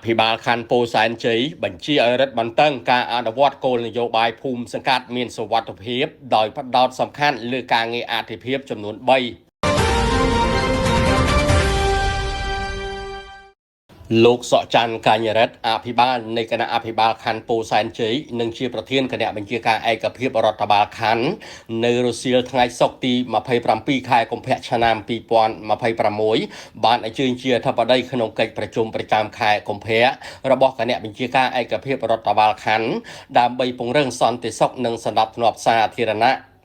ភិបាលខណ្ឌពោធិ៍សែនជ័យបញ្ជាឲ្យរដ្ឋបន្តឹងការអនុវត្តគោលនយោបាយភូមិសង្កាត់មានសុវត្ថិភាពដោយផ្ដោតសំខាន់លើការងារអធិភាពចំនួន3លោកសកច័ន្ទកញ្ញរិទ្ធអភិបាលនៃគណៈអភិបាលខណ្ឌពោធិ៍សែនជ័យនិងជាប្រធានគណៈបញ្ជាការឯកភាពរដ្ឋបាលខណ្ឌនៅរសៀលថ្ងៃសុក្រទី27ខែកុម្ភៈឆ្នាំ2026បានអញ្ជើញជាអធិបតីក្នុងកិច្ចប្រជុំប្រចាំខែកុម្ភៈរបស់គណៈបញ្ជាការឯកភាពរដ្ឋបាលខណ្ឌដើម្បីពង្រឹងសន្តិសុខនិងសណ្ដាប់ធ្នាប់សាធារណៈ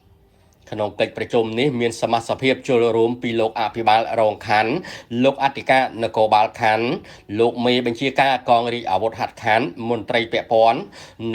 ក្នុងកិច្ចប្រជុំនេះមានសមាជិកចូលរួមពីលោកអភិបាលរងខណ្ឌលោកអធិការនគរបាលខណ្ឌលោកមេបញ្ជាការកងរាជអាវុធហត្ថខណ្ឌមន្ត្រីពាក់ព័ន្ធ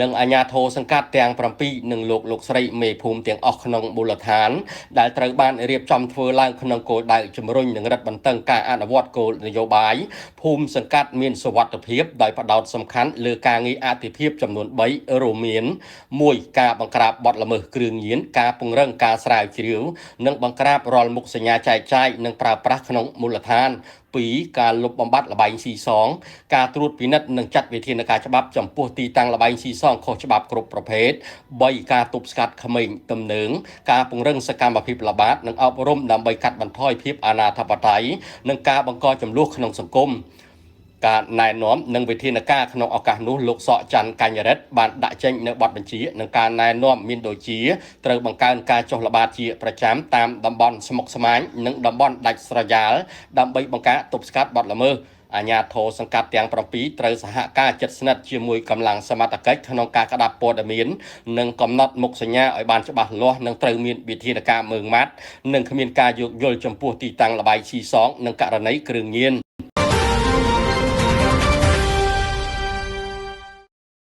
និងអាជ្ញាធរសង្កាត់ទាំង7និងលោកស្រីមេភូមិទាំងអស់ក្នុងមូលដ្ឋានដែលត្រូវបានរៀបចំធ្វើឡើងក្នុងគោលដៅជំរុញនិងរឹតបន្តឹងការអនុវត្តគោលនយោបាយភូមិសង្កាត់មានសុវត្ថិភាពដោយផ្ដោតសំខាន់លើការងារអធិភាពចំនួន3រួមមាន1ការបង្ក្រាបបទល្មើសគ្រឿងញៀនការពង្រឹងការស្រាវជ្រាវនិងបង្ក្រាបរាល់មុខសញ្ញាចែកចាយនិងប្រើប្រាស់ក្នុងមូលដ្ឋាន2ការលុបបំបាត់ល្បែងស៊ីសងការត្រួតពិនិត្យនិងចាត់វិធានការច្បាប់ចំពោះទីតាំងល្បែងស៊ីសងខុសច្បាប់គ្រប់ប្រភេទ3ការទប់ស្កាត់ក្មេងទំនើងការពង្រឹងសកម្មភាពល្បាតនិងអប់រំដើម្បីកាត់បន្ថយភាពអនាធិបតេយ្យនិងការបង្កចំនួនក្នុងសង្គមការណែនាំនិងវិធានការក្នុងឱកាសនោះលោកសកច័ន្ទកញ្ញរិទ្ធបានដាក់ចេញនៅបទបញ្ជានិងការណែនាំមានដូចជាត្រូវបង្កើនការចុះល្បាតជាប្រចាំតាមតំបន់ស្មុគស្មាញនិងតំបន់ដាច់ស្រយាលដើម្បីបង្ការទប់ស្កាត់បទល្មើសអាជ្ញាធរសង្កាត់ទាំង7ត្រូវសហការជិតស្និទ្ធជាមួយកម្លាំងសមត្ថកិច្ចក្នុងការក្តាប់ព័ត៌មាននិងកំណត់មុខសញ្ញាឲ្យបានច្បាស់លាស់និងត្រូវមានវិធានការម៉ឺងម៉ាត់និងគ្មានការយោគយល់ចំពោះទីតាំងល្បែងស៊ីសងនិងករណីគ្រឿងញៀន